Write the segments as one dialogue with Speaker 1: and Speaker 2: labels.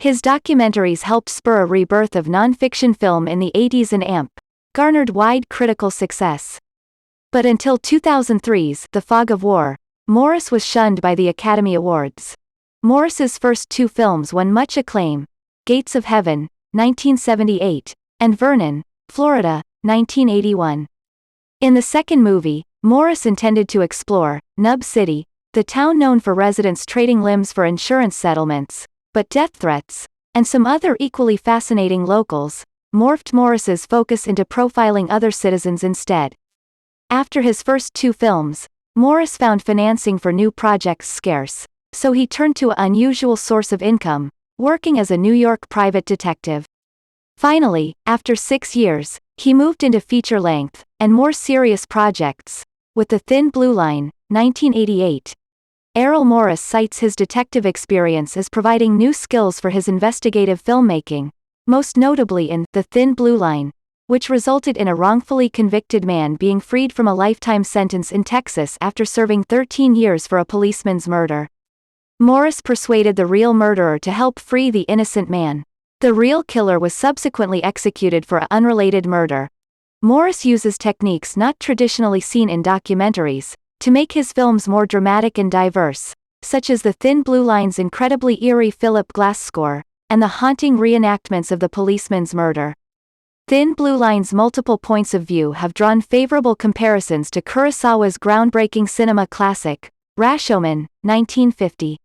Speaker 1: His documentaries helped spur a rebirth of nonfiction film in the 80s and garnered wide critical success. But until 2003's The Fog of War, Morris was shunned by the Academy Awards. Morris's first two films won much acclaim: Gates of Heaven, 1978, and Vernon, Florida, 1981. In the second movie, Morris intended to explore Nub City, the town known for residents trading limbs for insurance settlements, but death threats, and some other equally fascinating locals, morphed Morris's focus into profiling other citizens instead. After his first two films, Morris found financing for new projects scarce, so he turned to an unusual source of income, working as a New York private detective. Finally, after 6 years, he moved into feature-length, and more serious projects, with The Thin Blue Line, 1988. Errol Morris cites his detective experience as providing new skills for his investigative filmmaking, most notably in The Thin Blue Line, which resulted in a wrongfully convicted man being freed from a lifetime sentence in Texas after serving 13 years for a policeman's murder. Morris persuaded the real murderer to help free the innocent man. The real killer was subsequently executed for an unrelated murder. Morris uses techniques not traditionally seen in documentaries to make his films more dramatic and diverse, such as The Thin Blue Line's incredibly eerie Philip Glass score, and the haunting reenactments of the policeman's murder. Thin Blue Line's multiple points of view have drawn favorable comparisons to Kurosawa's groundbreaking cinema classic, Rashomon, 1950.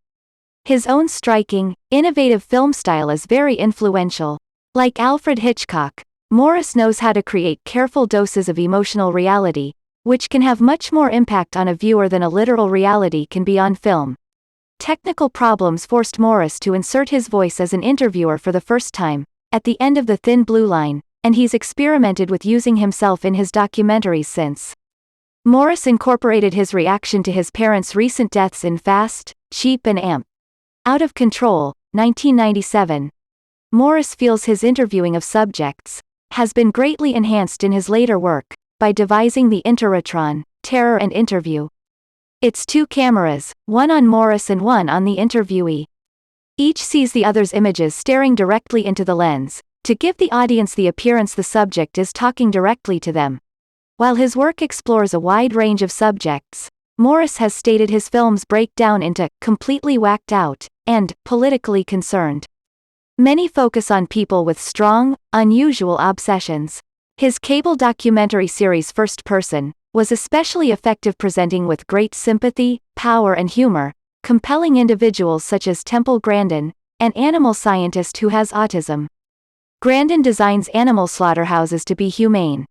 Speaker 1: His own striking, innovative film style is very influential. Like Alfred Hitchcock, Morris knows how to create careful doses of emotional reality, which can have much more impact on a viewer than a literal reality can be on film. Technical problems forced Morris to insert his voice as an interviewer for the first time, at the end of The Thin Blue Line, and he's experimented with using himself in his documentaries since. Morris incorporated his reaction to his parents' recent deaths in Fast, Cheap and Out of Control, 1997. Morris feels his interviewing of subjects has been greatly enhanced in his later work by devising the Interrotron, Terror and Interview. It's two cameras, one on Morris and one on the interviewee. Each sees the other's images staring directly into the lens, to give the audience the appearance the subject is talking directly to them. While his work explores a wide range of subjects, Morris has stated his films break down into completely whacked out and politically concerned. Many focus on people with strong, unusual obsessions. His cable documentary series First Person was especially effective, presenting with great sympathy, power and humor, compelling individuals such as Temple Grandin, an animal scientist who has autism. Grandin designs animal slaughterhouses to be humane.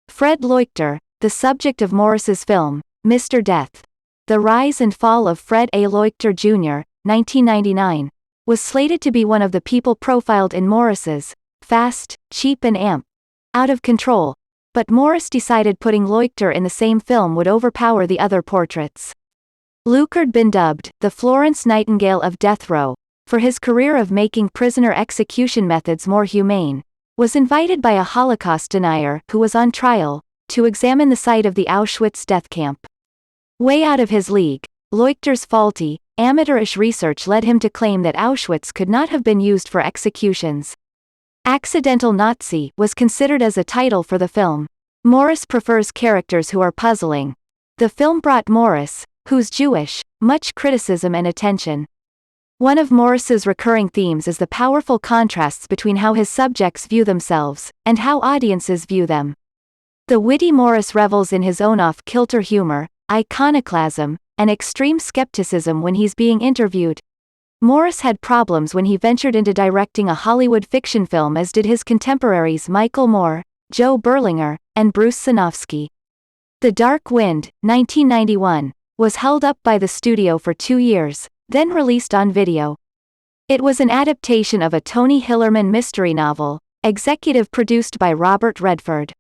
Speaker 1: Fred Leuchter, the subject of Morris's film, Mr. Death. The Rise and Fall of Fred A. Leuchter Jr., 1999, was slated to be one of the people profiled in Morris's Fast, Cheap and Out of Control, but Morris decided putting Leuchter in the same film would overpower the other portraits. Leuchter, been dubbed the Florence Nightingale of death row, for his career of making prisoner execution methods more humane, was invited by a Holocaust denier who was on trial to examine the site of the Auschwitz death camp. Way out of his league, Leuchter's faulty, amateurish research led him to claim that Auschwitz could not have been used for executions. Accidental Nazi was considered as a title for the film. Morris prefers characters who are puzzling. The film brought Morris, who's Jewish, much criticism and attention. One of Morris's recurring themes is the powerful contrasts between how his subjects view themselves and how audiences view them. The witty Morris revels in his own off-kilter humor, iconoclasm, and extreme skepticism when he's being interviewed. Morris had problems when he ventured into directing a Hollywood fiction film, as did his contemporaries Michael Moore, Joe Berlinger, and Bruce Sinofsky. The Dark Wind, 1991, was held up by the studio for 2 years, then released on video. It was an adaptation of a Tony Hillerman mystery novel, executive produced by Robert Redford.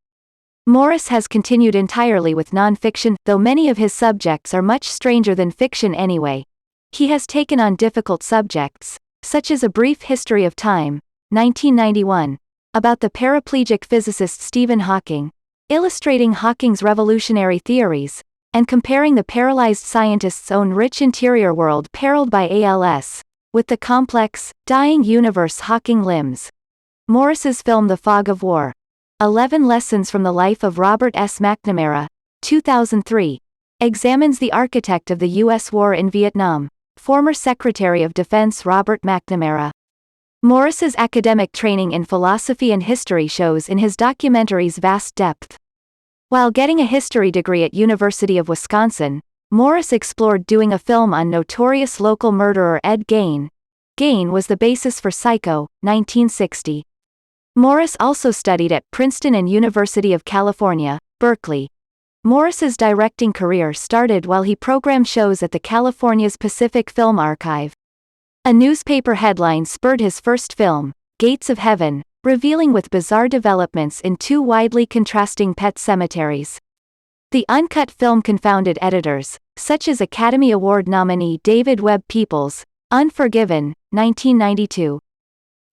Speaker 1: Morris has continued entirely with nonfiction, though many of his subjects are much stranger than fiction anyway. He has taken on difficult subjects, such as A Brief History of Time, 1991, about the paraplegic physicist Stephen Hawking, illustrating Hawking's revolutionary theories, and comparing the paralyzed scientist's own rich interior world perilled by ALS, with the complex, dying universe hawking limbs. Morris's film The Fog of War. 11 Lessons from the Life of Robert S. McNamara, 2003, examines the architect of the U.S. war in Vietnam, former Secretary of Defense Robert McNamara. Morris's academic training in philosophy and history shows in his documentary's vast depth. While getting a history degree at University of Wisconsin, Morris explored doing a film on notorious local murderer Ed Gein. Gein was the basis for Psycho, 1960. Morris also studied at Princeton and University of California, Berkeley. Morris's directing career started while he programmed shows at the California's Pacific Film Archive. A newspaper headline spurred his first film, Gates of Heaven, revealing with bizarre developments in two widely contrasting pet cemeteries. The uncut film confounded editors, such as Academy Award nominee David Webb Peoples, Unforgiven, 1992.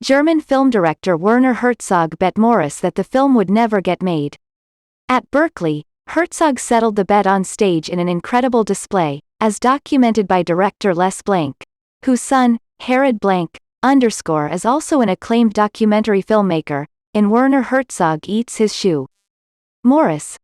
Speaker 1: German film director Werner Herzog bet Morris that the film would never get made. At Berkeley, Herzog settled the bet on stage in an incredible display, as documented by director Les Blank, whose son, Herod Blank, is also an acclaimed documentary filmmaker, in Werner Herzog Eats His Shoe. Morris,